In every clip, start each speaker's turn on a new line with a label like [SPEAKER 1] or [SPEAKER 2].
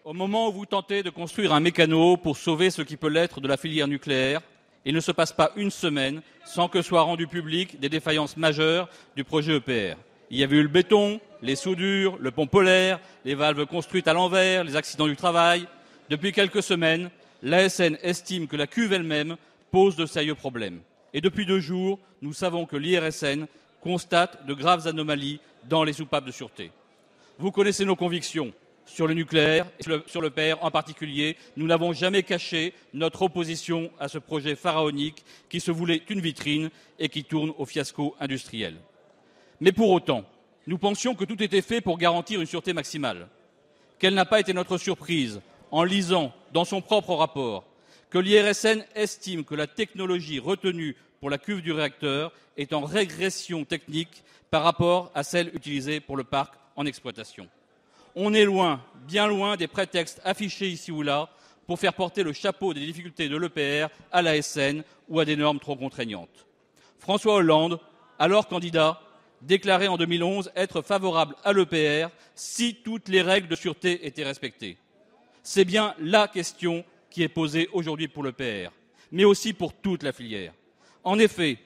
[SPEAKER 1] Au moment où vous tentez de construire un mécano pour sauver ce qui peut l'être de la filière nucléaire, il ne se passe pas une semaine sans que soient rendues publiques des défaillances majeures du projet EPR. Il y avait eu le béton, les soudures, le pont polaire, les valves construites à l'envers, les accidents du travail. Depuis quelques semaines, l'ASN estime que la cuve elle-même pose de sérieux problèmes. Et depuis 2 jours, nous savons que l'IRSN constate de graves anomalies dans les soupapes de sûreté. Vous connaissez nos convictions sur le nucléaire et sur l'EPR en particulier. Nous n'avons jamais caché notre opposition à ce projet pharaonique qui se voulait une vitrine et qui tourne au fiasco industriel. Mais pour autant, nous pensions que tout était fait pour garantir une sûreté maximale. Quelle n'a pas été notre surprise en lisant dans son propre rapport que l'IRSN estime que la technologie retenue pour la cuve du réacteur est en régression technique par rapport à celle utilisée pour le parc en exploitation. On est loin, bien loin des prétextes affichés ici ou là pour faire porter le chapeau des difficultés de l'EPR à l'ASN ou à des normes trop contraignantes. François Hollande, alors candidat, déclarait en 2011 être favorable à l'EPR si toutes les règles de sûreté étaient respectées. C'est bien la question qui est posée aujourd'hui pour l'EPR, mais aussi pour toute la filière. En effet,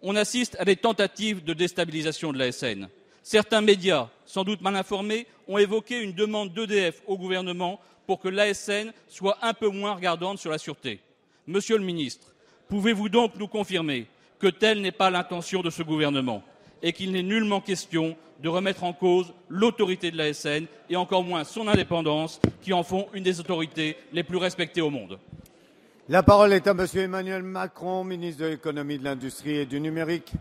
[SPEAKER 1] on assiste à des tentatives de déstabilisation de l'ASN. Certains médias, sans doute mal informés, ont évoqué une demande d'EDF au gouvernement pour que l'ASN soit un peu moins regardante sur la sûreté. Monsieur le ministre, pouvez-vous donc nous confirmer que telle n'est pas l'intention de ce gouvernement et qu'il n'est nullement question de remettre en cause l'autorité de l'ASN et encore moins son indépendance, qui en font une des autorités les plus respectées au monde?
[SPEAKER 2] La parole est à Monsieur Emmanuel Macron, ministre de l'économie, de l'industrie et du numérique.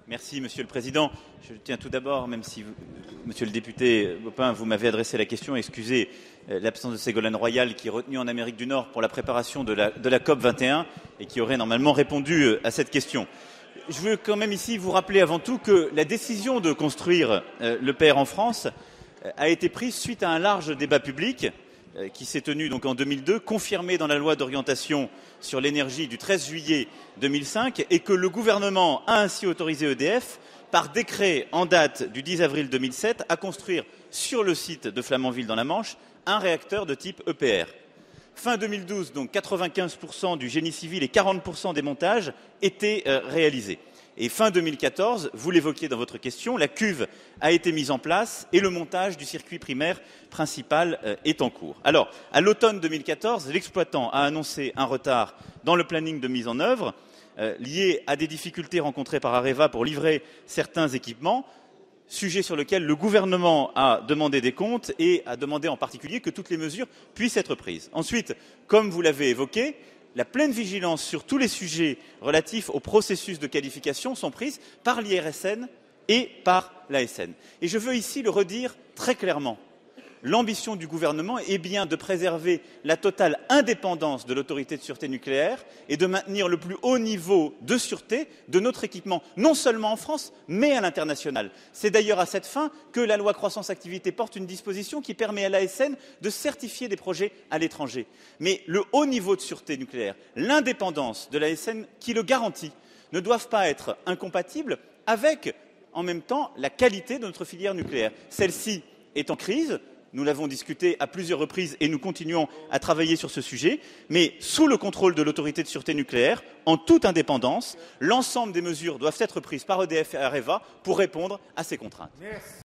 [SPEAKER 3] Merci, Monsieur le Président. Je tiens tout d'abord, même si Monsieur le député Bopin, vous m'avez adressé la question, excusez l'absence de Ségolène Royal qui est retenue en Amérique du Nord pour la préparation de la COP 21 et qui aurait normalement répondu à cette question. Je veux quand même ici vous rappeler avant tout que la décision de construire l'EPR en France a été prise suite à un large débat public qui s'est tenu donc en 2002, confirmé dans la loi d'orientation sur l'énergie du 13 juillet 2005, et que le gouvernement a ainsi autorisé EDF, par décret en date du 10 avril 2007, à construire sur le site de Flamanville dans la Manche un réacteur de type EPR. Fin 2012, donc 95% du génie civil et 40% des montages étaient réalisés. Et fin 2014, vous l'évoquiez dans votre question, la cuve a été mise en place et le montage du circuit primaire principal est en cours. Alors, à l'automne 2014, l'exploitant a annoncé un retard dans le planning de mise en œuvre lié à des difficultés rencontrées par Areva pour livrer certains équipements, sujet sur lequel le gouvernement a demandé des comptes et a demandé en particulier que toutes les mesures puissent être prises. Ensuite, comme vous l'avez évoqué, la pleine vigilance sur tous les sujets relatifs au processus de qualification sont prises par l'IRSN et par l'ASN. Et je veux ici le redire très clairement. L'ambition du gouvernement est bien de préserver la totale indépendance de l'autorité de sûreté nucléaire et de maintenir le plus haut niveau de sûreté de notre équipement, non seulement en France, mais à l'international. C'est d'ailleurs à cette fin que la loi croissance-activité porte une disposition qui permet à l'ASN de certifier des projets à l'étranger. Mais le haut niveau de sûreté nucléaire, l'indépendance de l'ASN qui le garantit, ne doivent pas être incompatibles avec, en même temps, la qualité de notre filière nucléaire. Celle-ci est en crise. Nous l'avons discuté à plusieurs reprises et nous continuons à travailler sur ce sujet, mais sous le contrôle de l'autorité de sûreté nucléaire, en toute indépendance, l'ensemble des mesures doivent être prises par EDF et Areva pour répondre à ces contraintes. Merci.